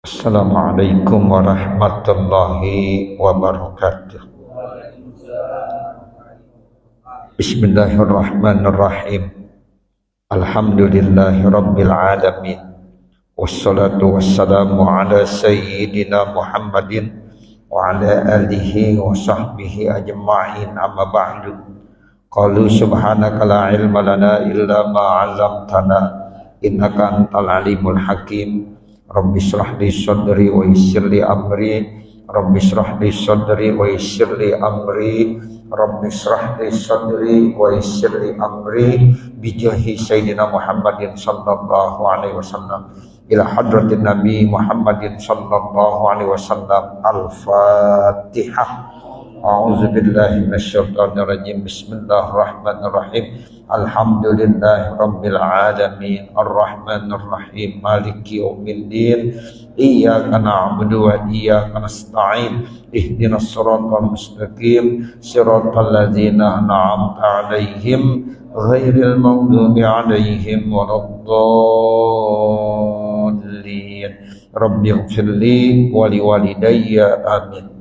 Assalamualaikum warahmatullahi wabarakatuh. Bismillahirrahmanirrahim. Alhamdulillahi rabbil alamin. Wassalatu wassalamu ala sayyidina Muhammadin wa ala alihi wa sahbihi ajma'in, amma ba'du. Qalu subhanaka la ilma lana illa ma 'allamtana innaka antal alimul hakim. Rabbi shrah li sadri wa yassir li amri. Rabbi shrah li sadri wa yassir li amri. Rabbi shrah li sadri wa yassir li amri bijahi sayyidina Muhammadin sallallahu alaihi wasallam ila hadratin Nabi Muhammadin sallallahu alaihi wasallam. Al-Fatihah. A'udzu billahi minasyaitonir rajim. Bismillahirrahmanirrahim. Alhamdulillahi rabbil alamin. Arrahmanir rahim. Maliki yaumiddin. Iyyaka na'budu wa iyyaka nasta'in. Ihdinas siratal mustaqim. Siratal ladzina an'amta 'alaihim ghairil maghdubi 'alaihim waladdallin. Rabbighfirli wa liwalidayya. Amin.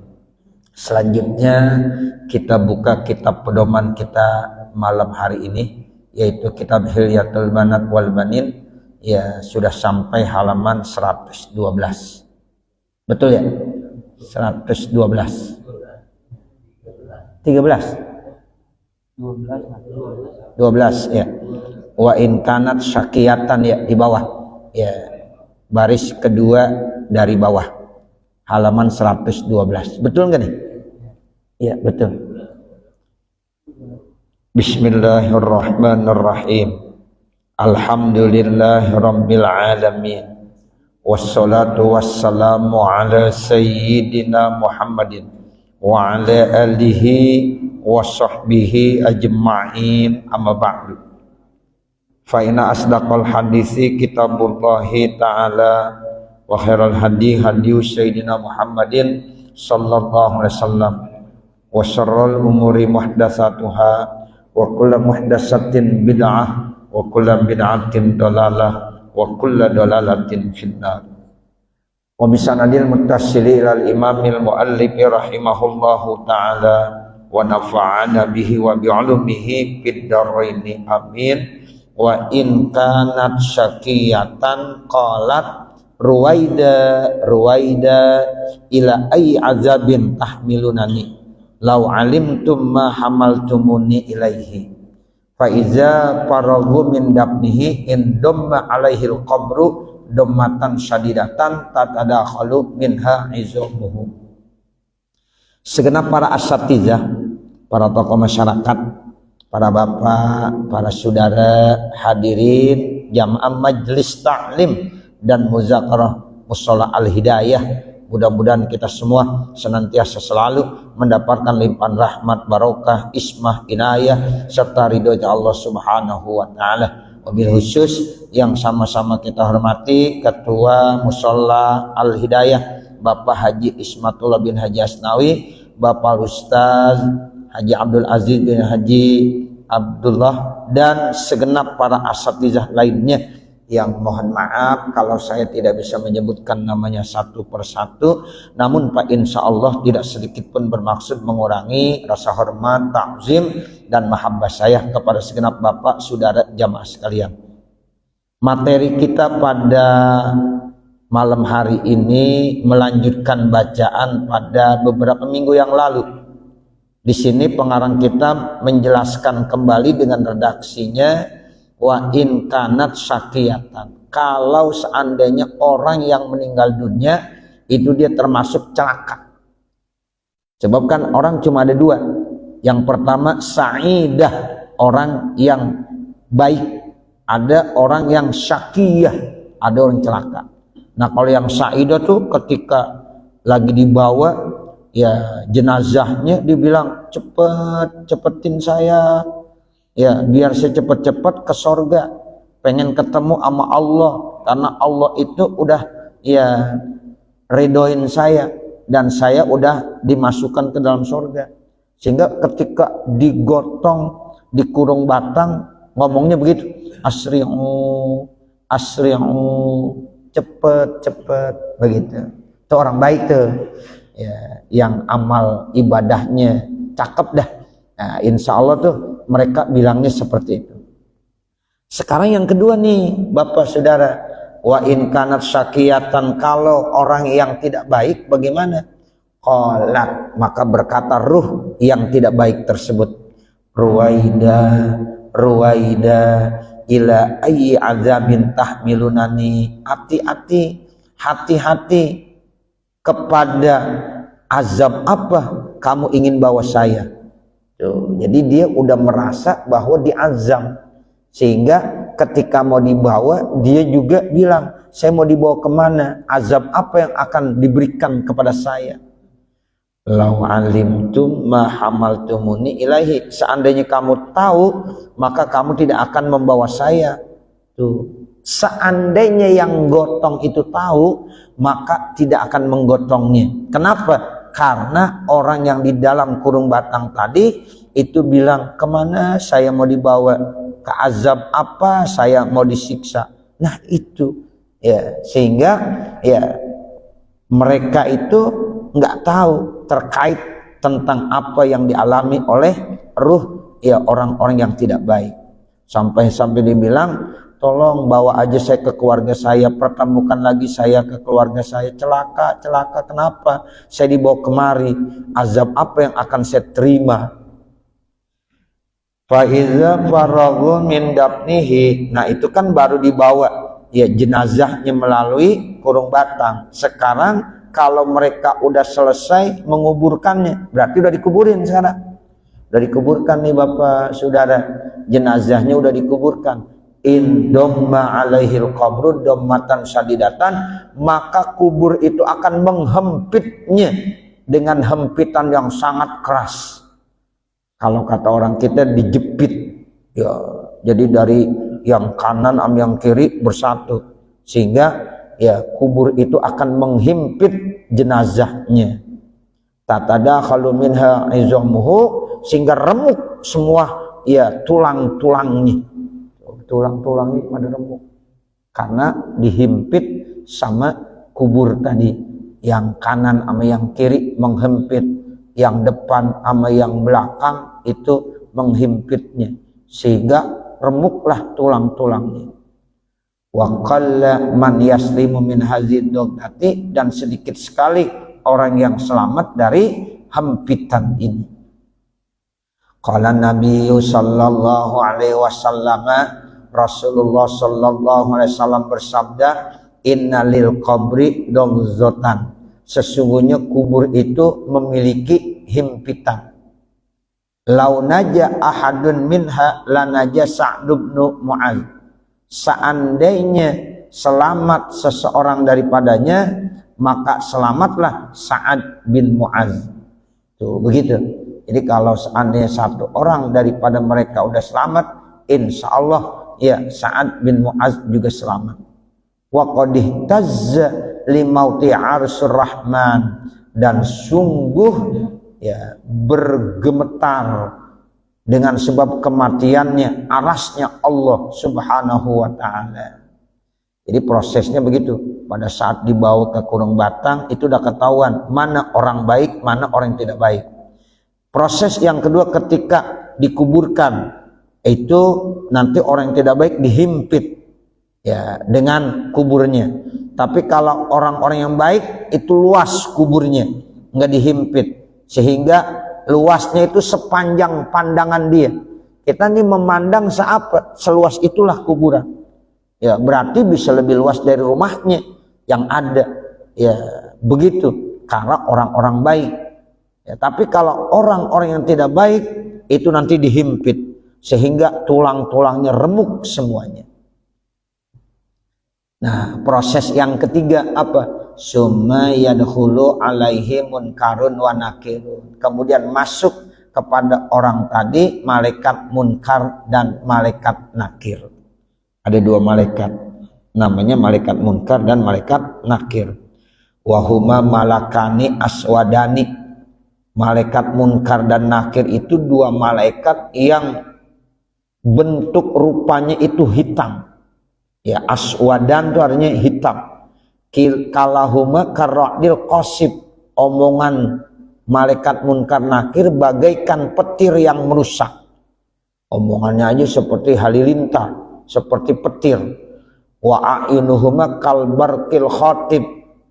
Selanjutnya kita buka kitab pedoman kita malam hari ini, yaitu kitab Hilyatul Banat wal Banin. Ya, sudah sampai halaman 112. Betul ya? 112. 13. 12 ya. Wa in kanat syakiyatan ya, di bawah. Ya, baris kedua dari bawah. Halaman 112. Betul enggak nih? Ya, betul. Bismillahirrahmanirrahim. Alhamdulillahi rabbil alamin. Wassalatu wassalamu ala sayyidina Muhammadin wa ala alihi wa sahbihi ajma'in, amma ba'du. Fa inna asdaqal hadisi kitabullahi ta'ala wa khairal hadi hadiyu sayyidina Muhammadin sallallahu alaihi wasallam wa syarrul umuri muhdatsatuha wa kullu muhdatsatin bid'ah wa kullu bid'atin dhalalah wa kullu dhalalatin finnar. Wa bisanadil muttasili ilal imamil muallif rahimahullahu ta'ala wa nafa'ana bihi wa bi'ulumihi fid dharaini amin. Wa in kanat syakiyatan qalat Ruwaida ila ay azabin tahmilunani law alimtum ma hamaltumuni ilaihi fa iza faragu min dabnihi in damma alaihi alqabru dammatan syadidatan tatadakhalu minha izumuhu. Segenap para asatizah, para tokoh masyarakat, para bapak, para saudara hadirin jamaah majelis taklim dan muzakarah mushola al-hidayah, mudah-mudahan kita semua senantiasa selalu mendapatkan limpahan rahmat, barokah, ismah, inayah serta ridho Allah subhanahu wa ta'ala. Wabil khusus yang sama-sama kita hormati Ketua Mushola al-hidayah Bapak Haji Ismatullah bin Haji Asnawi, Bapak Ustaz Haji Abdul Aziz bin Haji Abdullah, dan segenap para asatizah lainnya yang mohon maaf kalau saya tidak bisa menyebutkan namanya satu persatu, namun Pak insya Allah tidak sedikit pun bermaksud mengurangi rasa hormat, takzim dan mahabbah saya kepada segenap bapak saudara jamaah sekalian. Materi kita pada malam hari ini melanjutkan bacaan pada beberapa minggu yang lalu. Di sini pengarang kita menjelaskan kembali dengan redaksinya, wa in kanat syakiyatan, kalau seandainya orang yang meninggal dunia itu dia termasuk celaka. Sebab kan orang cuma ada dua. Yang pertama sa'idah, orang yang baik. Ada orang yang syakiyah, ada orang celaka. Nah kalau yang sa'idah tuh ketika lagi dibawa ya jenazahnya dibilang cepetin saya, ya biar saya cepat-cepat ke sorga, pengen ketemu sama Allah, karena Allah itu udah ya redoin saya dan saya udah dimasukkan ke dalam sorga. Sehingga ketika digotong, dikurung batang, ngomongnya begitu, asri'u cepet begitu. Itu orang baik tuh, ya, yang amal ibadahnya cakep dah. Nah, insya Allah tuh mereka bilangnya seperti itu. Sekarang yang kedua nih, Bapak Saudara, wa in kanat syakiyatan, kalau orang yang tidak baik bagaimana? Qalat, maka berkata ruh yang tidak baik tersebut, Ruwaida ila ayyi azabin tahmilunani, hati-hati kepada azab apa kamu ingin bawa saya. Tuh, jadi dia udah merasa bahwa diazab, sehingga ketika mau dibawa dia juga bilang, saya mau dibawa kemana, azab apa yang akan diberikan kepada saya. Lau alimtum ma hamaltumuni ilaihi, seandainya kamu tahu maka kamu tidak akan membawa saya. Tuh, seandainya yang gotong itu tahu maka tidak akan menggotongnya. Kenapa? Karena orang yang di dalam kurung batang tadi itu bilang, kemana saya mau dibawa, ke azab apa saya mau disiksa. Nah itu ya, sehingga ya mereka itu nggak tahu terkait tentang apa yang dialami oleh ruh ya orang-orang yang tidak baik. Sampai dibilang, tolong bawa aja saya ke keluarga saya, pertemukan lagi saya ke keluarga saya. Celaka, kenapa saya dibawa kemari, azab apa yang akan saya terima. Fa iza faraghu min dafnihi, nah itu kan baru dibawa ya jenazahnya melalui kurung batang. Sekarang kalau mereka udah selesai menguburkannya, berarti udah dikuburin sekarang. Udah dikuburkan nih Bapak Saudara, jenazahnya udah dikuburkan. In domma alaihil qabru dommatan sadidatan, maka kubur itu akan menghempitnya dengan hempitan yang sangat keras. Kalau kata orang kita dijepit ya, jadi dari yang kanan sama yang kiri bersatu, sehingga ya kubur itu akan menghimpit jenazahnya. Tatadakhalu minha izamuhu, sehingga remuk semua ya tulang-tulangnya pada remuk karena dihimpit sama kubur tadi. Yang kanan sama yang kiri menghempit, yang depan sama yang belakang itu menghimpitnya, sehingga remuklah tulang-tulangnya. Wa qalla man yaslimu min hazid dogati, dan sedikit sekali orang yang selamat dari hempitan ini. Qala Nabi sallallahu alaihi wasallam, Rasulullah sallallahu alaihi wasallam bersabda, innalil qabri dogzotan, sesungguhnya kubur itu memiliki himpitan. Lau naja ahadun minha lanaja Sa'd bin Mu'adz, seandainya selamat seseorang daripadanya maka selamatlah Sa'ad bin Mu'adz. Tuh begitu. Jadi kalau seandainya satu orang daripada mereka udah selamat, insya Allah ya Sa'ad bin Mu'adz juga selamat. Wa qad ihtazza li mauti arsyur rahman, dan sungguh ya bergemetar dengan sebab kematiannya arasnya Allah subhanahu wa ta'ala. Jadi prosesnya begitu. Pada saat dibawa ke kurung batang itu udah ketahuan mana orang baik, mana orang yang tidak baik. Proses yang kedua ketika dikuburkan, itu nanti orang yang tidak baik dihimpit ya dengan kuburnya. Tapi kalau orang-orang yang baik itu luas kuburnya, nggak dihimpit, sehingga luasnya itu sepanjang pandangan dia. Kita nih memandang seluas itulah kuburan. Ya berarti bisa lebih luas dari rumahnya yang ada. Ya begitu karena orang-orang baik. Ya, tapi kalau orang-orang yang tidak baik itu nanti dihimpit sehingga tulang-tulangnya remuk semuanya. Nah, proses yang ketiga apa? Summa yadkhulu alaihi munkarun wa nakirun. Kemudian masuk kepada orang tadi malaikat munkar dan malaikat nakir. Ada dua malaikat, namanya malaikat munkar dan malaikat nakir. Wahuma malakani aswadani. Malaikat munkar dan nakir itu dua malaikat yang bentuk rupanya itu hitam. Ya, aswadan itu artinya hitam. kalahuma karradil qasib, omongan malaikat munkar nakir bagaikan petir yang merusak. Omongannya aja seperti halilintar, seperti petir. Wa a'yunuhuma kalbarqil khatib,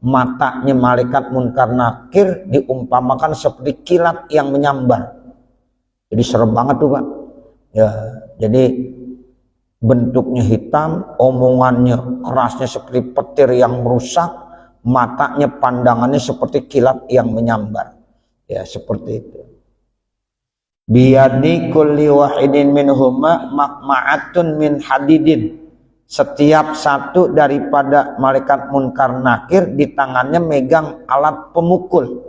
matanya malaikat munkar nakir diumpamakan seperti kilat yang menyambar. Jadi serem banget tuh Pak ya. Jadi bentuknya hitam, omongannya kerasnya seperti petir yang merusak, matanya pandangannya seperti kilat yang menyambar. Ya seperti itu. Biyadi kulli wahidin minhuma ma'atun min hadidin. Setiap satu daripada malaikat munkar nakir di tangannya megang alat pemukul.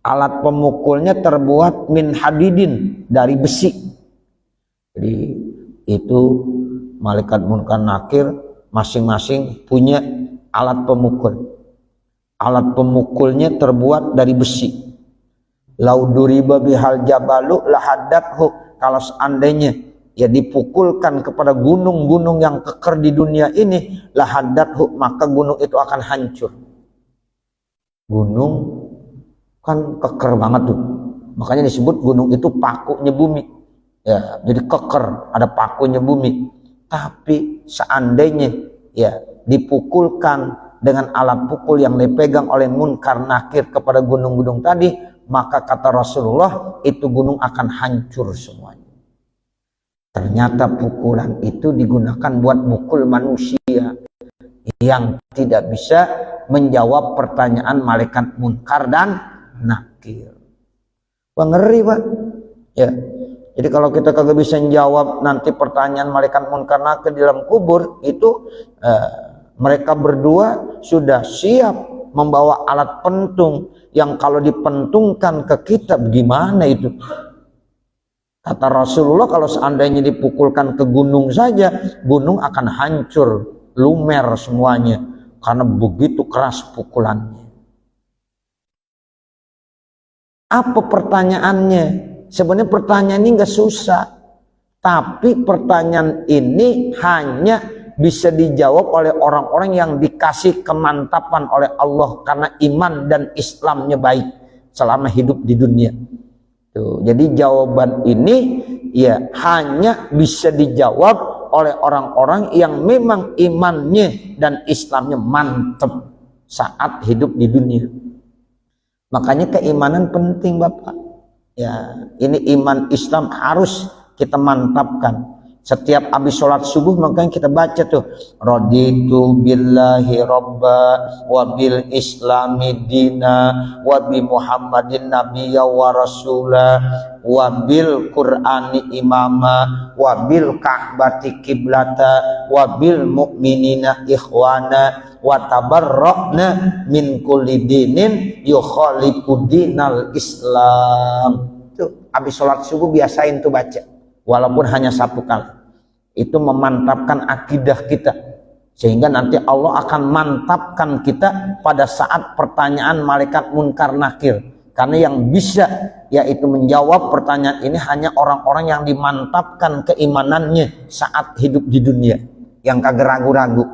Alat pemukulnya terbuat min hadidin, dari besi. Jadi itu malaikat munkar nakir masing-masing punya alat pemukul. Alat pemukulnya terbuat dari besi. Lauduriba bihal jabalu lahaddathu, kalau seandainya ya dipukulkan kepada gunung-gunung yang keker di dunia ini, lahaddathu, maka gunung itu akan hancur. Gunung kan keker banget tuh, makanya disebut gunung itu pakunya bumi. Ya, jadi keker, ada pakunya bumi. Tapi seandainya ya dipukulkan dengan alat pukul yang dipegang oleh munkar nakir kepada gunung-gunung tadi, maka kata Rasulullah itu gunung akan hancur semuanya. Ternyata pukulan itu digunakan buat mukul manusia yang tidak bisa menjawab pertanyaan malaikat munkar dan nakir. Wah, ngeri Pak ya. Jadi kalau kita kagak bisa menjawab nanti pertanyaan malaikat munkar nakir di dalam kubur itu, mereka berdua sudah siap membawa alat pentung yang kalau dipentungkan ke kita gimana itu. Kata Rasulullah kalau seandainya dipukulkan ke gunung saja, gunung akan hancur, lumer semuanya karena begitu keras pukulannya. Apa pertanyaannya? Sebenarnya pertanyaan ini nggak susah, tapi pertanyaan ini hanya bisa dijawab oleh orang-orang yang dikasih kemantapan oleh Allah karena iman dan Islamnya baik selama hidup di dunia. Tuh, jadi jawaban ini ya hanya bisa dijawab oleh orang-orang yang memang imannya dan Islamnya mantap saat hidup di dunia. Makanya keimanan penting Bapak. Ya, ini iman Islam harus kita mantapkan. Setiap habis sholat subuh makanya kita baca tuh, raditu billahi robba wa bil islami dina wa bi muhammadin nabiyya wa rasula wa bil qur'ani imama wa bil ka'bati kiblata wa bil mu'minina ikhwana wa tabarra'na min kulli dinin yukhalifu dinal Islam. Tuh habis sholat subuh biasain tuh baca, walaupun hanya satu kali. Itu memantapkan akidah kita, sehingga nanti Allah akan mantapkan kita pada saat pertanyaan malaikat munkar nakir. Karena yang bisa yaitu menjawab pertanyaan ini hanya orang-orang yang dimantapkan keimanannya saat hidup di dunia, yang kagak ragu-ragu.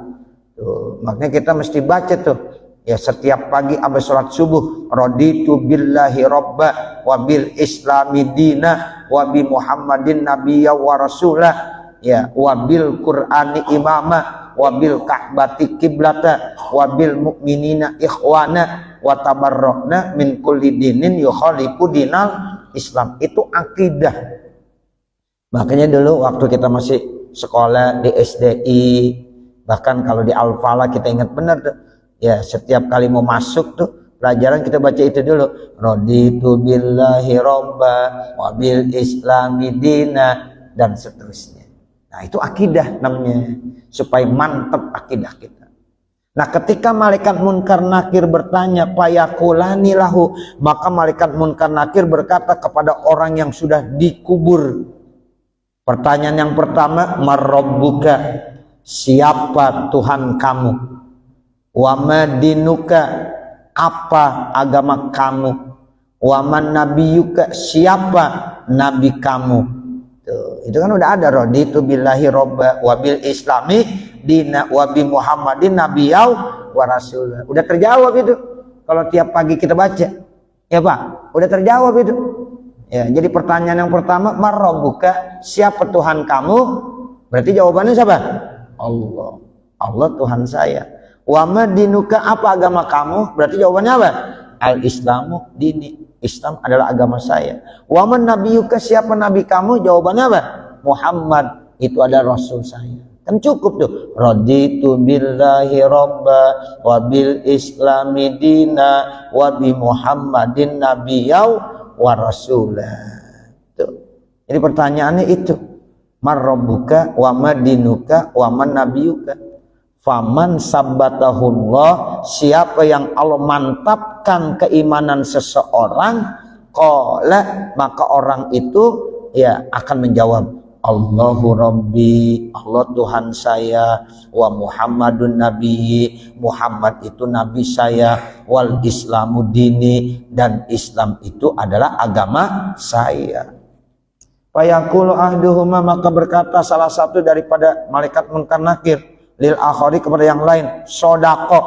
Tuh, makanya kita mesti baca tuh ya setiap pagi abis sholat subuh, raditu billahi robba wa bil islami dina wa bi muhammadin nabiyya wa rasulah ya wabil qur'ani imama wabil ka'bati kiblata wabil mu'minina ikhwana wa tabarra'na min kulli dinin yukhalifu dinal Islam. Itu akidah. Makanya dulu waktu kita masih sekolah di SDI, bahkan kalau di Al-Falah kita ingat benar tuh ya, setiap kali mau masuk tuh pelajaran kita baca itu dulu, raditu billahi robba wabil islami dina dan seterusnya. Nah itu akidah namanya, supaya mantap akidah kita. Nah ketika malaikat munkar nakir bertanya fayakulani lahu, maka malaikat munkar nakir berkata kepada orang yang sudah dikubur. Pertanyaan yang pertama, marrabbuka, siapa Tuhan kamu? Wa madinuka, apa agama kamu? Wa man nabiyuka, siapa nabi kamu? Tuh, itu kan udah ada raditu billahi robba wabil islami dina wabi muhammadin nabiyau wa rasul. Udah terjawab itu. Kalau tiap pagi kita baca, ya Pak, udah terjawab itu. Ya, jadi pertanyaan yang pertama, marrabbuka, siapa Tuhan kamu? Berarti jawabannya siapa? Allah. Allah Tuhan saya. Wa madinuka, apa agama kamu? Berarti jawabannya apa? Al-Islamu dini. Islam adalah agama saya. Wa man nabiyuka, siapa nabi kamu? Jawabannya apa? Muhammad, itu adalah rasul saya. Kan cukup tuh. Raditu billahi robba wa bil islami dina wa bi Muhammadin nabiyau wa rasulah. Tuh. Jadi pertanyaannya itu. Man rabbuka wa madinuka wa man nabiyuka. Faman sabbatahullah, siapa yang Allah mantapkan keimanan seseorang, qala, maka orang itu ya akan menjawab, Allahu Rabbi, Allah Tuhan saya, wa Muhammadun Nabi, Muhammad itu nabi saya, wal Islamu dini, dan Islam itu adalah agama saya. Fayaqulu ahduhuma, maka berkata salah satu daripada malaikat munkar nakir lil akhari, kepada yang lain, sodako,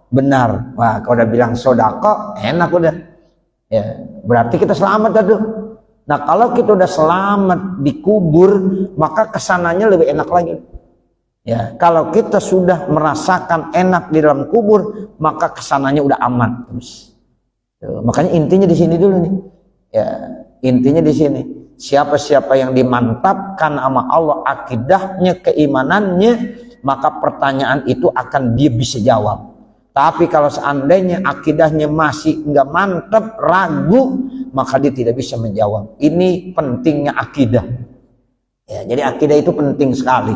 benar. Wah, kalau udah bilang sodako, enak udah. Ya, berarti kita selamat tuh. Nah, kalau kita udah selamat dikubur, maka kesananya lebih enak lagi. Ya, kalau kita sudah merasakan enak di dalam kubur, maka kesananya udah aman terus. Tuh, makanya intinya di sini dulu nih. Ya, intinya di sini. Siapa-siapa yang dimantapkan sama Allah akidahnya, keimanannya, maka pertanyaan itu akan dia bisa jawab. Tapi kalau seandainya akidahnya masih enggak mantap, ragu, maka dia tidak bisa menjawab. Ini pentingnya akidah. Ya, jadi akidah itu penting sekali.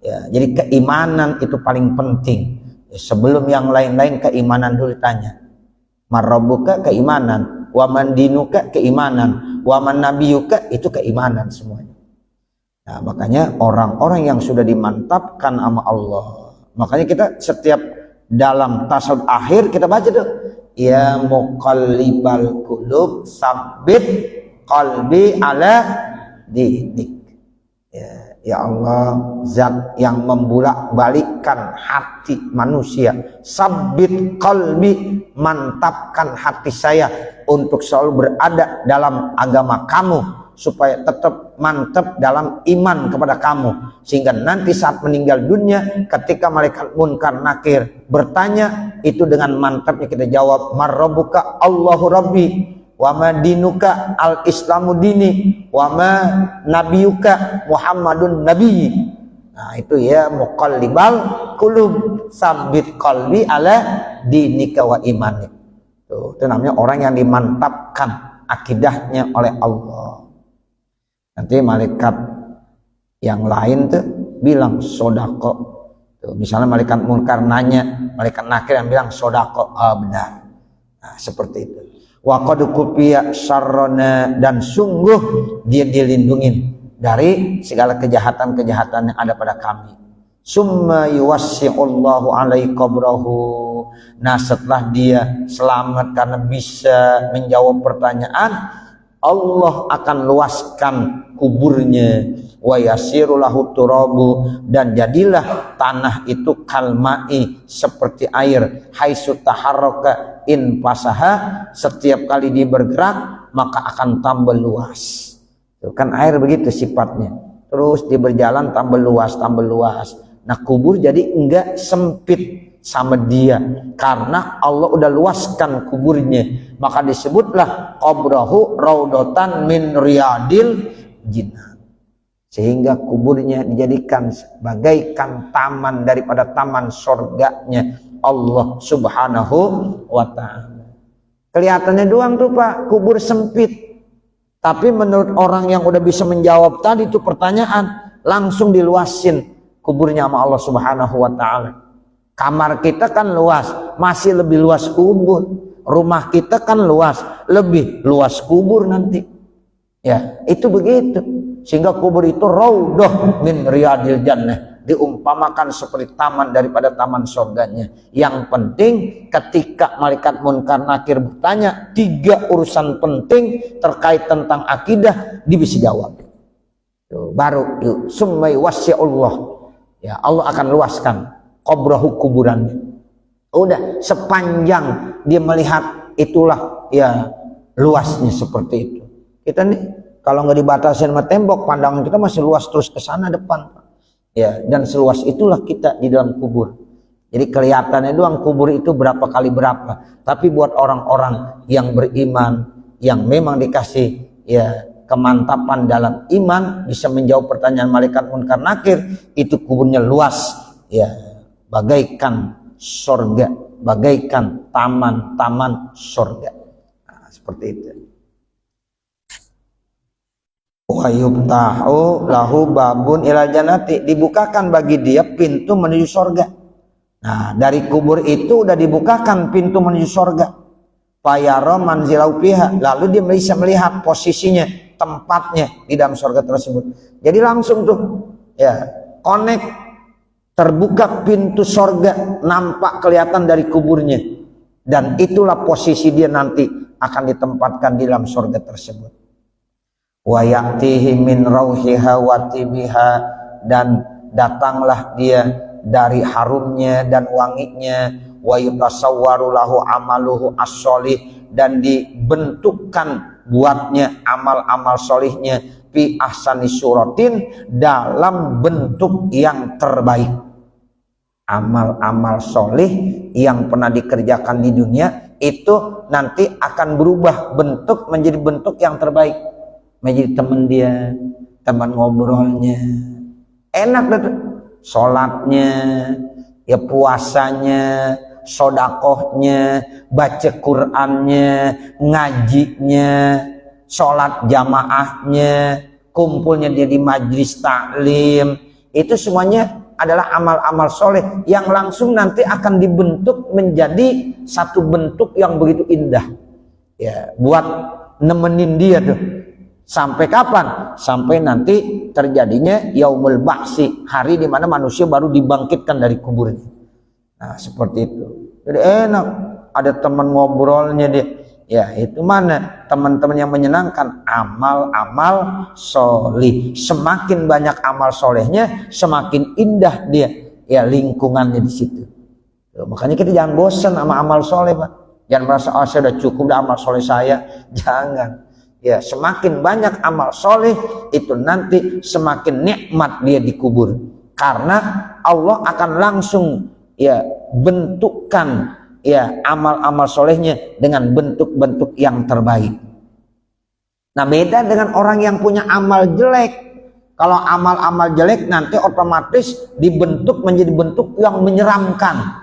Ya, jadi keimanan itu paling penting. Ya, sebelum yang lain-lain, keimanan dulu ditanya. Marrabbuka, keimanan. Wa man dinuka, keimanan. Wa man nabiyuka, itu keimanan semuanya. Nah, makanya orang-orang yang sudah dimantapkan sama Allah, makanya kita setiap dalam tasawuf akhir kita baca tuh, ya muqallibal qulub tsabbit qalbi ala dinik. Ya Allah, zat yang membolak-balikkan hati manusia, sabbit qalbi, mantapkan hati saya untuk selalu berada dalam agama kamu, supaya tetap mantap dalam iman kepada kamu, sehingga nanti saat meninggal dunia, ketika malaikat munkar nakir bertanya, itu dengan mantapnya kita jawab, marrabbuka, Allahu Rabbi, wa ma dinuka, al Islamu dini, wa ma nabiyuka, Muhammadun nabi. Nah, itu ya muqallibal qulub, sabbit qalbi ala dinika wa imanik. Tuh, itu namanya orang yang dimantapkan akidahnya oleh Allah. Nanti malaikat yang lain tuh bilang sodako. Tuh, misalnya malaikat munkar nanya, malaikat nakir yang bilang sodako, benar. Nah, seperti itu. Wa qad kufiya syarrana, dan sungguh dia dilindungin dari segala kejahatan-kejahatan yang ada pada kami. Summa yuwassi'ullahu alaihi qabrahu. Nah, setelah dia selamat karena bisa menjawab pertanyaan, Allah akan luaskan kuburnya, wa yasiru lahu turabu, dan jadilah tanah itu kalmai, seperti air, haitsu taharraka in fasaha, setiap kali dia bergerak maka akan tambah luas. Tuh, kan air begitu sifatnya, terus dia berjalan tambah luas, tambah luas. Nah, kubur jadi enggak sempit sama dia, karena Allah udah luaskan kuburnya, maka disebutlah qabrahu raudatan min riyadil jinnah, sehingga kuburnya dijadikan bagaikan taman daripada taman surganya Allah subhanahu wa ta'ala. Kelihatannya doang tuh Pak, kubur sempit, tapi menurut orang yang udah bisa menjawab tadi itu pertanyaan, langsung diluasin kuburnya sama Allah subhanahu wa ta'ala. Kamar kita kan luas, masih lebih luas kubur. Rumah kita kan luas, lebih luas kubur nanti. Ya, itu begitu. Sehingga kubur itu raudhah min riyadil jannah, diumpamakan seperti taman daripada taman surganya. Yang penting ketika malaikat munkar nakir bertanya 3 urusan penting terkait tentang akidah, dia bisa jawab. Tuh, baru yuk summa Allah, ya Allah akan luaskan qabrahu, kuburannya. Udah sepanjang dia melihat, itulah ya luasnya seperti itu. Kita nih kalau nggak dibatasi sama tembok, pandangan kita masih luas terus ke sana depan, ya. Dan seluas itulah kita di dalam kubur. Jadi kelihatannya doang kubur itu berapa kali berapa, tapi buat orang-orang yang beriman, yang memang dikasih ya kemantapan dalam iman, bisa menjawab pertanyaan malaikat munkar nakir, itu kuburnya luas, ya, bagaikan surga, bagaikan taman-taman surga. Nah, seperti itu. Wa yubtahu lahu babun ilal jannati, dibukakan bagi dia pintu menuju surga. Nah, dari kubur itu udah dibukakan pintu menuju surga. Fayara manzilau fiha, lalu dia bisa melihat posisinya, tempatnya di dalam surga tersebut. Jadi langsung tuh ya connect, terbuka pintu surga, nampak kelihatan dari kuburnya, dan itulah posisi dia nanti akan ditempatkan di dalam surga tersebut. Wa ya'tihi min rauhiha wa tibiha, dan datanglah dia dari harumnya dan wanginya. Wa yutasawwaru lahu amaluhu as-sholih, dan dibentukkan buatnya amal-amal solihnya fi ahsani suratin, dalam bentuk yang terbaik. Amal-amal solih yang pernah dikerjakan di dunia itu nanti akan berubah bentuk menjadi bentuk yang terbaik, menjadi teman dia, teman ngobrolnya, enak betul, sholatnya, ya puasanya, sodakohnya, baca Qur'annya, ngajinya, sholat jamaahnya, kumpulnya dia di majlis taklim, itu semuanya adalah amal-amal soleh yang langsung nanti akan dibentuk menjadi satu bentuk yang begitu indah, ya, buat nemenin dia tuh. Sampai kapan? Sampai nanti terjadinya yaumul ba'si, hari di mana manusia baru dibangkitkan dari kuburnya. Nah, seperti itu. Jadi enak, ada teman ngobrolnya dia. Ya, itu mana teman-teman yang menyenangkan, amal-amal solih. Semakin banyak amal solehnya, semakin indah dia, ya, lingkungannya di situ. Makanya kita jangan bosan sama amal soleh, Pak. Jangan merasa, oh saya udah cukup dah amal soleh saya. Jangan. Ya, semakin banyak amal soleh itu nanti semakin nikmat dia dikubur, karena Allah akan langsung ya bentukkan ya amal-amal solehnya dengan bentuk-bentuk yang terbaik. Nah, beda dengan orang yang punya amal jelek. Kalau amal-amal jelek nanti otomatis dibentuk menjadi bentuk yang menyeramkan.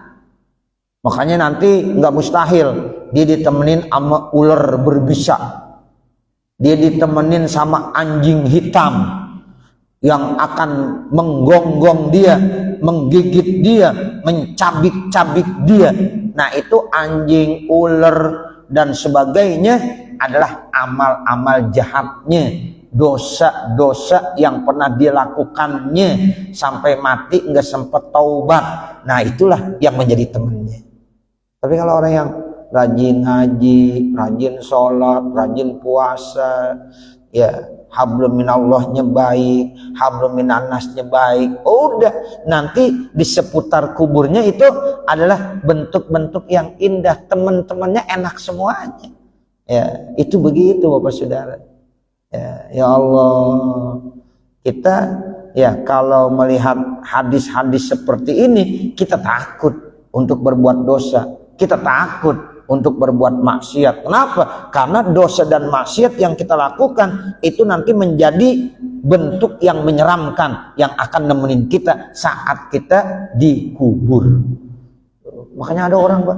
Makanya nanti nggak mustahil dia ditemenin sama ular berbisa. Dia ditemenin sama anjing hitam yang akan menggonggong dia, menggigit dia, mencabik-cabik dia. Nah, itu anjing, ular dan sebagainya adalah amal-amal jahatnya, dosa-dosa yang pernah dia lakukannya sampai mati nggak sempat taubat. Nah, itulah yang menjadi temannya. Tapi kalau orang yang rajin ngaji, rajin sholat, rajin puasa, ya hablum minallahnya baik, hablum minannasnya baik, udah nanti di seputar kuburnya itu adalah bentuk-bentuk yang indah, teman-temannya enak semuanya. Ya, itu begitu Bapak Saudara. Ya Allah, kita ya kalau melihat hadis-hadis seperti ini, kita takut untuk berbuat dosa, kita takut untuk berbuat maksiat. Kenapa? Karena dosa dan maksiat yang kita lakukan itu nanti menjadi bentuk yang menyeramkan yang akan nemenin kita saat kita dikubur. Makanya ada orang, Pak,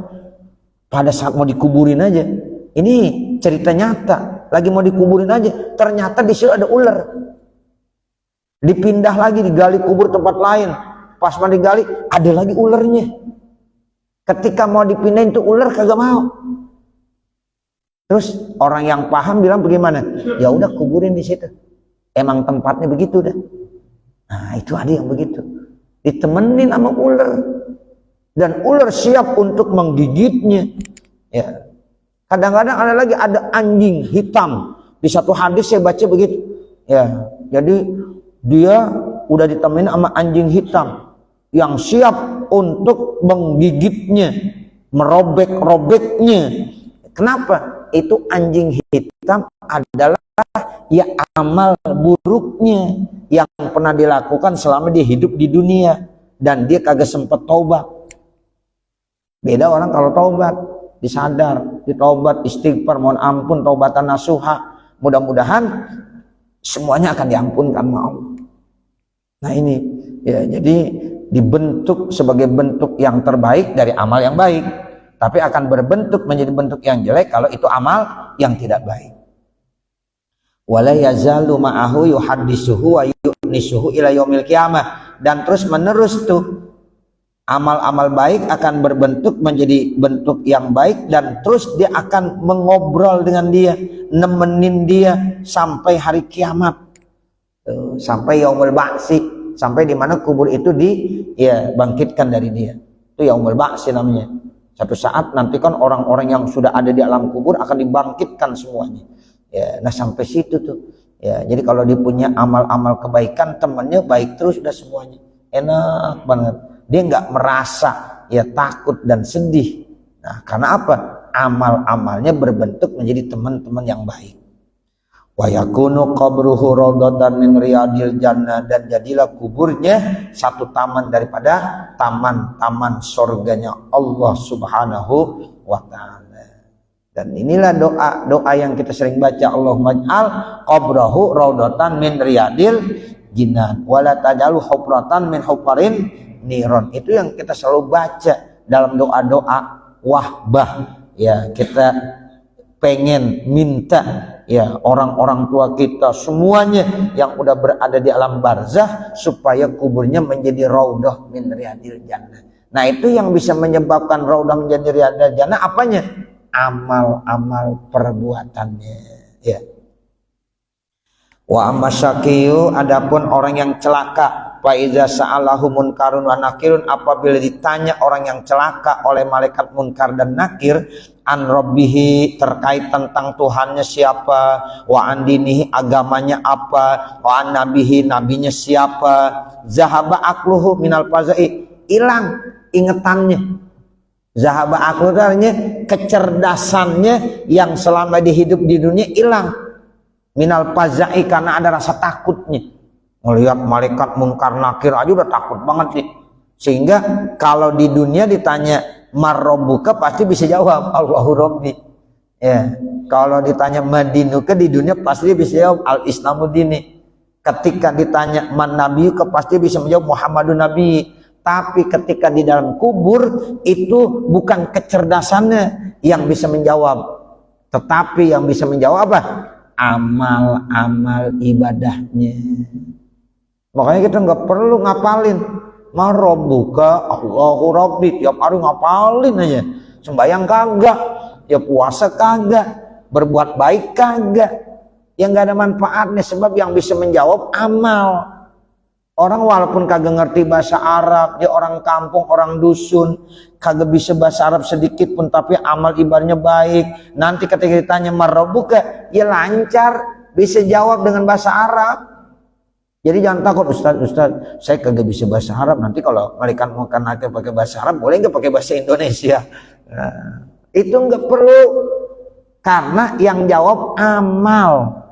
pada saat mau dikuburin aja, ini cerita nyata, lagi mau dikuburin aja, ternyata di situ ada ular. Dipindah lagi, digali kubur tempat lain, pas mau digali ada lagi ularnya. Ketika mau dipindahin tuh ular kagak mau. Terus orang yang paham bilang bagaimana? Ya udah kuburin di situ. Emang tempatnya begitu dah. Nah, itu ada yang begitu. Ditemenin sama ular. Dan ular siap untuk menggigitnya. Ya. Kadang-kadang ada lagi ada anjing hitam. Di satu hadis saya baca begitu. Ya, jadi dia udah ditemenin sama anjing hitam yang siap untuk menggigitnya, merobek-robeknya. Kenapa? Itu anjing hitam adalah ya amal buruknya yang pernah dilakukan selama dia hidup di dunia dan dia kagak sempet taubat. Beda orang kalau taubat, disadar, ditaubat, istighfar, mohon ampun, taubatan nasuha. Mudah-mudahan semuanya akan diampunkan sama Allah. Nah ini ya, jadi dibentuk sebagai bentuk yang terbaik dari amal yang baik, tapi akan berbentuk menjadi bentuk yang jelek kalau itu amal yang tidak baik. Wala yazalu ma'ahu yuhaddisuhu wa yu'nisuhu ila yaumil qiyamah, dan terus menerus tuh amal-amal baik akan berbentuk menjadi bentuk yang baik, dan terus dia akan mengobrol dengan dia, nemenin dia sampai hari kiamat, sampai yaumul ba'si, sampai di mana kubur itu dibangkitkan dari dia. Itu yaumul ba'si namanya. Satu saat nanti kan orang-orang yang sudah ada di alam kubur akan dibangkitkan semuanya. Ya, nah sampai situ tuh. Ya, jadi kalau dia punya amal-amal kebaikan, temannya baik terus udah semuanya. Enak banget. Dia nggak merasa ya takut dan sedih. Nah, karena apa? Amal-amalnya berbentuk menjadi teman-teman yang baik. Wa yakunu qabruhu rawdatan min riyadil jannah, dan jadilah kuburnya satu taman daripada taman-taman surganya Allah Subhanahu wa taala. Dan inilah doa yang kita sering baca, Allahumma ij'al qabrahu rawdatan min riyadil jinan wala tajalu hufratan min hufarin niron. Itu yang kita selalu baca dalam doa-doa wahbah. Ya, kita pengen minta ya orang-orang tua kita semuanya yang udah berada di alam barzah supaya kuburnya menjadi raudhah min riyadil jannah. Nah, itu yang bisa menyebabkan raudhah menjadi riyadil jannah apanya? Amal-amal perbuatannya, ya. Wa amasyaqiyu, adapun orang yang celaka, fa iza sa'alahu munkarun wa nakirun, apabila ditanya orang yang celaka oleh malaikat munkar dan nakir an rabbihi, terkait tentang Tuhannya siapa, wa an dinihi, agamanya apa, wa an nabihi, nabinya siapa, zahaba akluhu minal fazai, hilang ingetannya. Zahaba akluhu artinya kecerdasannya yang selama dihidup di dunia hilang. Minal fazai, karena ada rasa takutnya. Melihat malaikat munkar nakir aja udah takut banget nih. Sehingga kalau di dunia ditanya marrobuka pasti bisa jawab Allahu Rabbi. Ya, kalau ditanya madinuka di dunia pasti bisa jawab al Islamu dini. Ketika ditanya man nabiyuka pasti bisa menjawab Muhammadun Nabi. Tapi ketika di dalam kubur itu bukan kecerdasannya yang bisa menjawab, tetapi yang bisa menjawab apa? Amal-amal ibadahnya. Makanya kita nggak perlu ngapalin marrobuka Allahu Rabbi, tiap hari ngapalin aja. Sembayang kagak, ya puasa kagak, berbuat baik kagak, yang nggak ada manfaatnya. Sebab yang bisa menjawab amal. Orang walaupun kagak ngerti bahasa Arab, dia orang kampung, orang dusun, kagak bisa bahasa Arab sedikit pun, tapi amal ibadahnya baik. Nanti ketika ditanya marrobuka, ya lancar, bisa jawab dengan bahasa Arab. Jadi jangan takut, Ustaz, saya kagak bisa bahasa Arab. Nanti kalau malaikat munkar nakir pakai bahasa Arab, boleh nggak pakai bahasa Indonesia? Nah, itu nggak perlu, karena yang jawab amal.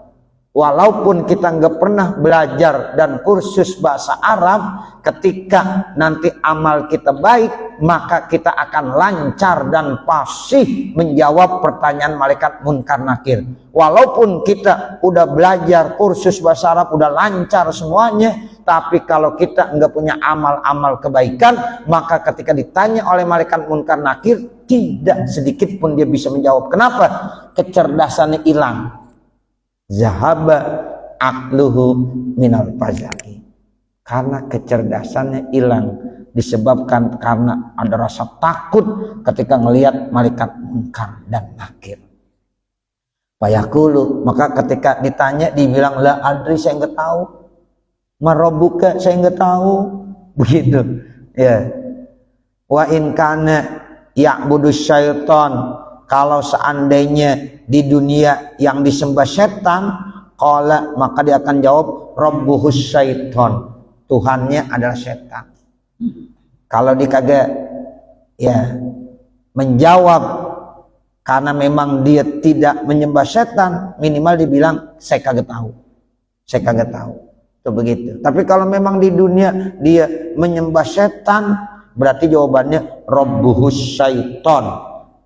Walaupun kita nggak pernah belajar dan kursus bahasa Arab, ketika nanti amal kita baik, maka kita akan lancar dan fasih menjawab pertanyaan malaikat munkar nakir. Walaupun kita udah belajar kursus bahasa Arab, udah lancar semuanya, tapi kalau kita nggak punya amal-amal kebaikan, maka ketika ditanya oleh malaikat munkar nakir, tidak sedikit pun dia bisa menjawab. Kenapa? Kecerdasannya hilang. Zahaba akluhu minal fazai, karena kecerdasannya hilang disebabkan karena ada rasa takut ketika melihat malaikat munkar dan nakir. Fayaqulu, maka ketika ditanya dibilang la adri, saya nggak tahu, marrobuka, saya nggak tahu, begitu ya. Wa in kana ya'budu syaitan, kalau seandainya di dunia yang disembah setan, Qala, maka dia akan jawab rabbuhus syaiton, Tuhannya adalah setan. Kalau dia kagak ya menjawab karena memang dia tidak menyembah setan, minimal dibilang saya kagak tahu. Saya kagak tahu. Itu begitu. Tapi kalau memang di dunia dia menyembah setan, berarti jawabannya rabbuhus syaiton,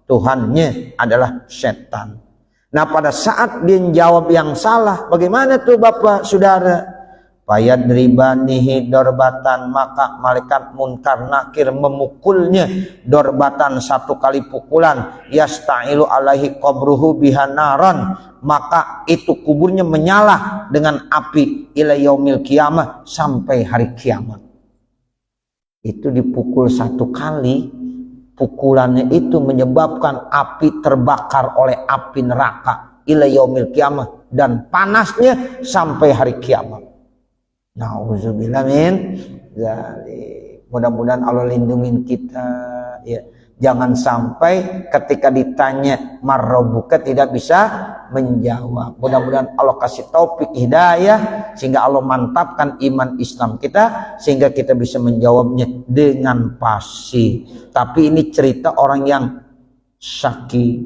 Tuhannya adalah setan. Nah, pada saat dia jawab yang salah, bagaimana tuh Bapak Saudara? Fayadribanihi dorbatan, maka malaikat munkar nakir memukulnya dorbatan, satu kali pukulan. Yasta'ilu alaihi qabruhu bihanaran, maka itu kuburnya menyala dengan api ila yaumil kiamah, sampai hari kiamat. Itu dipukul satu kali, pukulannya itu menyebabkan api terbakar oleh api neraka ila yaumil kiamah, dan panasnya sampai hari kiamat. Nauzubillah min dzalik. Mudah-mudahan Allah lindungin kita ya. Jangan sampai ketika ditanya marrobuka tidak bisa menjawab. Mudah-mudahan Allah kasih taufik hidayah sehingga Allah mantapkan iman Islam kita sehingga kita bisa menjawabnya dengan pasti. Tapi ini cerita orang yang sakit,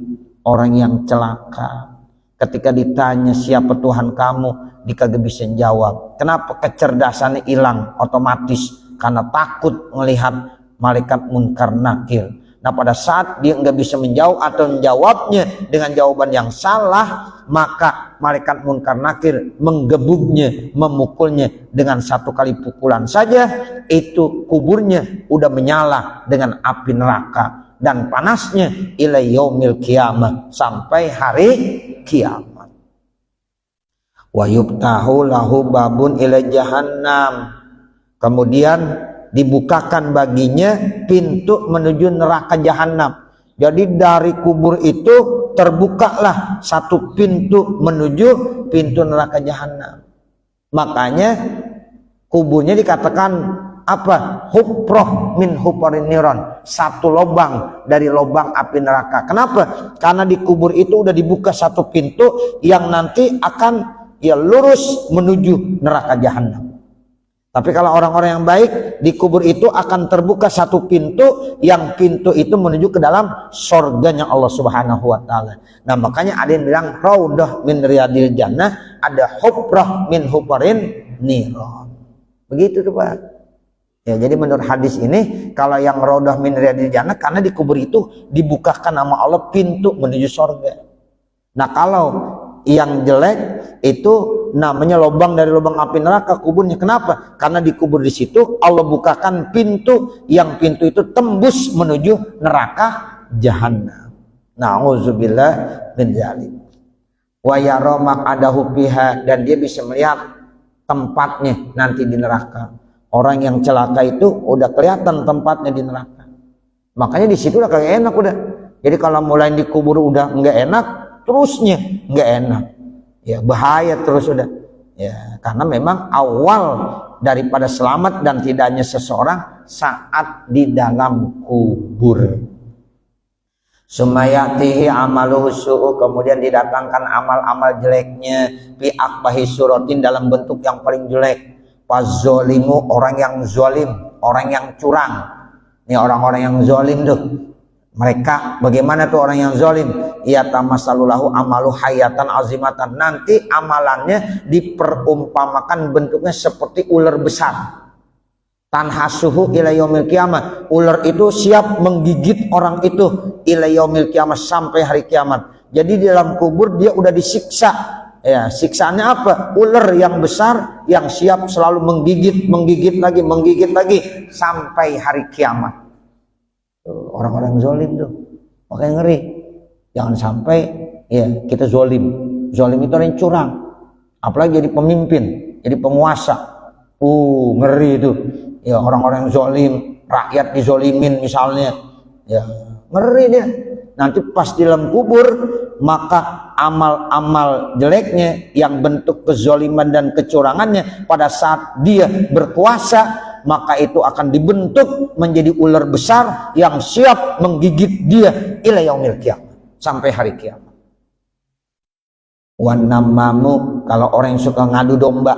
orang yang celaka. Ketika ditanya siapa Tuhan kamu, dia kagak bisa jawab. Kenapa? Kecerdasannya hilang otomatis karena takut melihat malaikat munkar nakir. Nah, pada saat dia nggak bisa menjawab atau menjawabnya dengan jawaban yang salah, maka malaikat munkar nakir menggebuknya, memukulnya dengan satu kali pukulan saja, itu kuburnya udah menyala dengan api neraka dan panasnya ila yaumil kiamah, sampai hari kiamat. Wa yubtahu lahu babun ila jahannam, kemudian dibukakan baginya pintu menuju neraka jahanam. Jadi dari kubur itu terbukalah satu pintu menuju pintu neraka jahanam. Makanya kuburnya dikatakan apa? Hufroh min hufarin niron, satu lubang dari lubang api neraka. Kenapa? Karena di kubur itu udah dibuka satu pintu yang nanti akan ya lurus menuju neraka jahanam. Tapi kalau orang-orang yang baik, di kubur itu akan terbuka satu pintu, yang pintu itu menuju ke dalam surganya Allah Subhanahu wa taala. Nah, makanya ada yang bilang raudhah min riyadil jannah, ada hufrah min hufarin niron. Begitu tuh, Pak. Ya, jadi menurut hadis ini, kalau yang raudhah min riyadil jannah karena di kubur itu dibukakan nama Allah pintu menuju surga. Nah, kalau yang jelek itu namanya lubang dari lubang api neraka kuburnya. Kenapa? Karena di kubur di situ Allah bukakan pintu, yang pintu itu tembus menuju neraka jahanam. Nauzubillah min dzalik. Wa yara maq'adahu fiha, dan dia bisa melihat tempatnya nanti di neraka. Orang yang celaka itu udah kelihatan tempatnya di neraka. Makanya di situ udah kagak enak udah. Jadi kalau mulai di kubur udah enggak enak, terusnya nggak enak ya, bahaya terus udah ya, karena memang awal daripada selamat dan tidaknya seseorang saat di dalam kubur. Sumayatihi amaluhu su'u, kemudian didatangkan amal-amal jeleknya, fi akbahi suratin, dalam bentuk yang paling jelek. Fazolimu, orang yang zolim, orang yang curang. Ini orang-orang yang zolim tuh. Mereka bagaimana tuh orang yang zalim? Ya tamasalulahu amalu hayatan azimatan, nanti amalannya diperumpamakan bentuknya seperti ular besar. Tanhasuhu ila yaumil kiamah, ular itu siap menggigit orang itu ila yaumil kiamah, sampai hari kiamat. Jadi di dalam kubur dia udah disiksa. Ya, siksaannya apa? Ular yang besar yang siap selalu menggigit lagi sampai hari kiamat. Orang-orang zolim tuh, makanya ngeri. Jangan sampai ya kita zolim. Zolim itu orang yang curang, apalagi jadi pemimpin, jadi penguasa. Ngeri itu. Ya, orang-orang yang zolim, rakyat dizolimin misalnya, ya ngeri dia. Nanti pas di dalam kubur, maka amal-amal jeleknya yang bentuk kezoliman dan kecurangannya pada saat dia berkuasa, maka itu akan dibentuk menjadi ular besar yang siap menggigit dia ila yaumil kiamah, sampai hari kiamat. Wan namamu, kalau orang yang suka ngadu domba,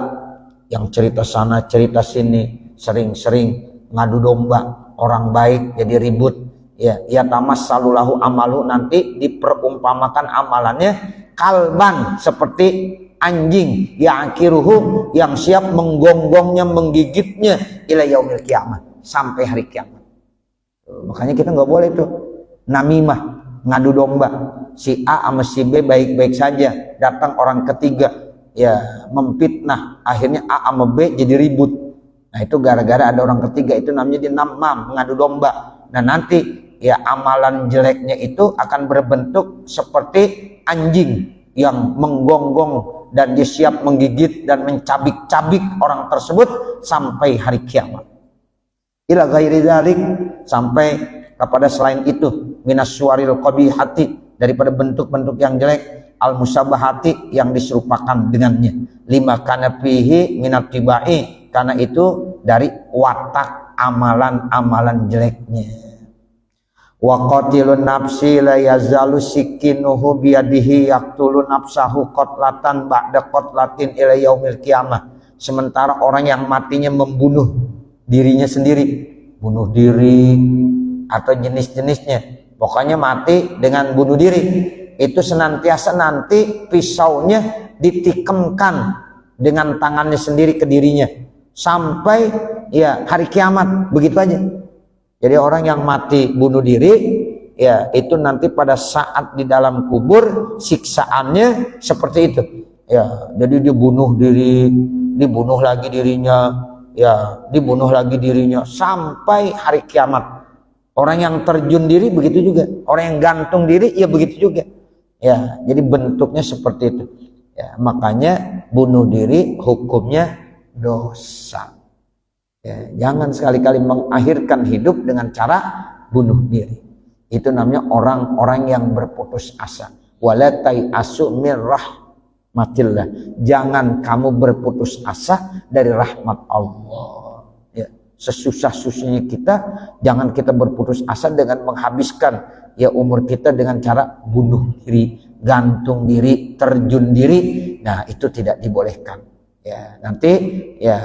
yang cerita sana cerita sini, sering-sering ngadu domba, orang baik jadi ribut, ya tamas salulahu amalu, nanti diperumpamakan amalannya kalban, seperti anjing yakiruhu, yang siap menggonggongnya, menggigitnya ila yaumil kiamat, sampai hari kiamat. Makanya kita nggak boleh tuh namimah, ngadu domba. Si A sama si B baik-baik saja, datang orang ketiga ya memfitnah, akhirnya A sama B jadi ribut. Nah itu gara-gara ada orang ketiga, itu namanya dinamam, ngadu domba. Nah nanti ya amalan jeleknya itu akan berbentuk seperti anjing yang menggonggong dan dia siap menggigit dan mencabik-cabik orang tersebut sampai hari kiamat. Ila ghairi dzalik, sampai kepada selain itu, minas suwaril qabihati, daripada bentuk-bentuk yang jelek, al musabahati, yang diserupakan dengannya, lima kana fihi minat tibai, karena itu dari watak amalan-amalan jeleknya. Wa qatilun nafsi la yazalu sikinuhu biyadihi yaqtulu nafsahu qatlatan ba'da qatlatin ila yaumil qiyamah. Sementara orang yang matinya membunuh dirinya sendiri, bunuh diri atau jenis-jenisnya, pokoknya mati dengan bunuh diri, itu senantiasa nanti pisaunya ditikemkan dengan tangannya sendiri ke dirinya sampai ya hari kiamat, begitu aja. Jadi orang yang mati bunuh diri ya itu nanti pada saat di dalam kubur siksaannya seperti itu. Ya, jadi dibunuh diri, dibunuh lagi dirinya, ya dibunuh lagi dirinya sampai hari kiamat. Orang yang terjun diri begitu juga, orang yang gantung diri ya begitu juga. Ya, jadi bentuknya seperti itu. Ya, makanya bunuh diri hukumnya dosa. Ya, jangan sekali-kali mengakhirkan hidup dengan cara bunuh diri. Itu namanya orang-orang yang berputus asa. Wala tai'asu min rahmatillah. Jangan kamu berputus asa dari rahmat Allah. Ya, sesusah-susahnya kita, jangan kita berputus asa dengan menghabiskan ya umur kita dengan cara bunuh diri, gantung diri, terjun diri. Nah, itu tidak dibolehkan. Ya, nanti ya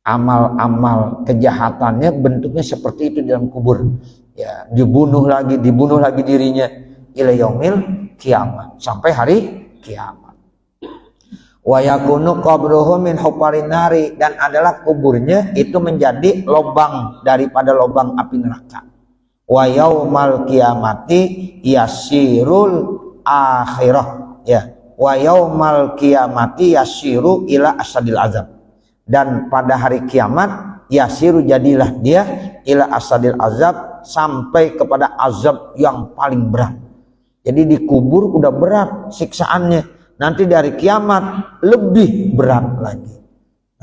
amal-amal kejahatannya bentuknya seperti itu di dalam kubur. Ya, dibunuh lagi dirinya ila yaumil kiamat, sampai hari kiamat. Wa yakunu qabruhu min hufarin nari, dan adalah kuburnya itu menjadi lubang daripada lubang api neraka. Wa yaumal kiamati yasirul akhirah, ya. Wa yaumal kiamati yasiru ila asadil azab, dan pada hari kiamat yasiru jadilah dia ila asadil azab, sampai kepada azab yang paling berat. Jadi di kubur udah berat siksaannya, nanti dari kiamat lebih berat lagi.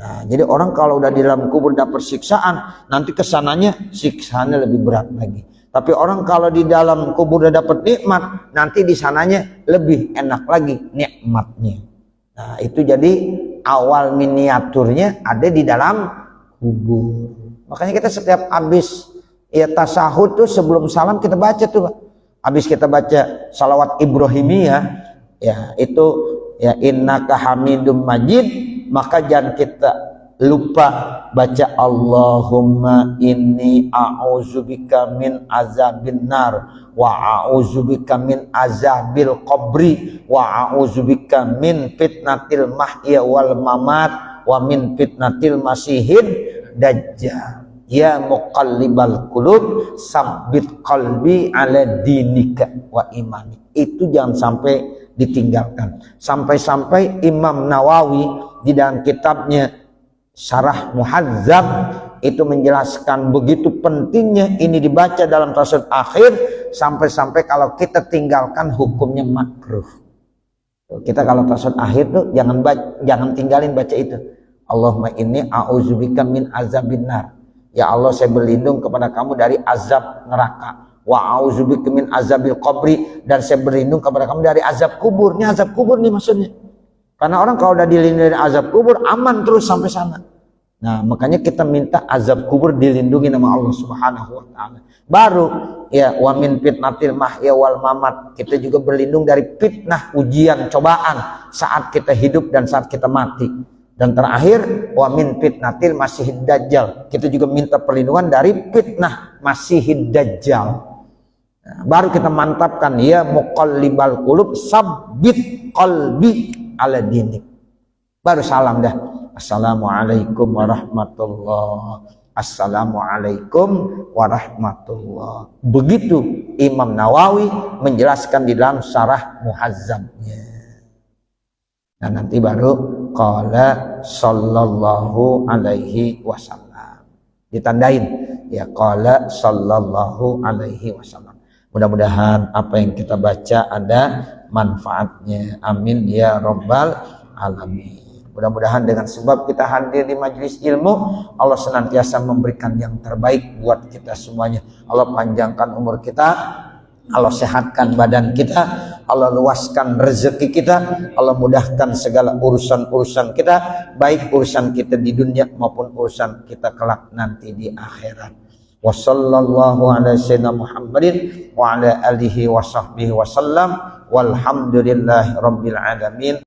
Nah, jadi orang kalau udah di dalam kubur dapat siksaan, nanti kesananya siksaannya lebih berat lagi. Tapi orang kalau di dalam kubur udah dapat nikmat, nanti di sananya lebih enak lagi nikmatnya. Nah, itu jadi awal miniaturnya ada di dalam kubur. Makanya kita setiap habis ya tasahud tuh sebelum salam kita baca tuh, Pak. Habis kita baca salawat Ibrahimiyah, ya itu ya innaka hamidum majid, maka jangan kita lupa baca Allahumma inni a'udzubika min azabin nar wa a'udzubika min azabil qabri wa a'udzubika min fitnatil mahya wal mamat wa min fitnatil masihid dajjal. Ya muqallibal qulub sabbit qalbi ala dinika wa imani. Itu jangan sampai ditinggalkan. Sampai-sampai Imam Nawawi di dalam kitabnya Syarah Muhadzab itu menjelaskan begitu pentingnya ini dibaca dalam tasawuf akhir, sampai-sampai kalau kita tinggalkan hukumnya makruh. Kita kalau tasawuf akhir tuh jangan tinggalin baca itu. Allahumma inni a'udzubika min azabin nar. Ya Allah, saya berlindung kepada kamu dari azab neraka. Wa a'udzubika min azabil qabri, dan saya berlindung kepada kamu dari azab kubur. Ini azab kubur nih maksudnya. Karena orang kalau udah dilindungi dari azab kubur aman terus sampai sana. Nah, makanya kita minta azab kubur dilindungi nama Allah Subhanahu wa taala. Baru ya wa min fitnatil mahya wal mamat. Kita juga berlindung dari fitnah, ujian, cobaan saat kita hidup dan saat kita mati. Dan terakhir wa min fitnatil masihid dajjal. Kita juga minta perlindungan dari fitnah masihid dajjal. Nah, baru kita mantapkan ya muqallibal qulub sabbit qalbi ala dinik. Baru salam dah. Assalamualaikum warahmatullahi. Assalamualaikum warahmatullahi. Begitu Imam Nawawi menjelaskan di dalam Syarah Muhazzabnya. Nah, nanti baru qala sallallahu alaihi wasallam. Ditandain ya qala sallallahu alaihi wasallam. Mudah-mudahan apa yang kita baca ada manfaatnya. Amin ya rabbal alamin. Mudah-mudahan dengan sebab kita hadir di majelis ilmu, Allah senantiasa memberikan yang terbaik buat kita semuanya. Allah panjangkan umur kita, Allah sehatkan badan kita, Allah luaskan rezeki kita, Allah mudahkan segala urusan-urusan kita, baik urusan kita di dunia maupun urusan kita kelak nanti di akhirat. Wa sallallahu ala sayyidina Muhammadin wa ala alihi wa sahbihi wa sallam walhamdulillahi rabbil alamin.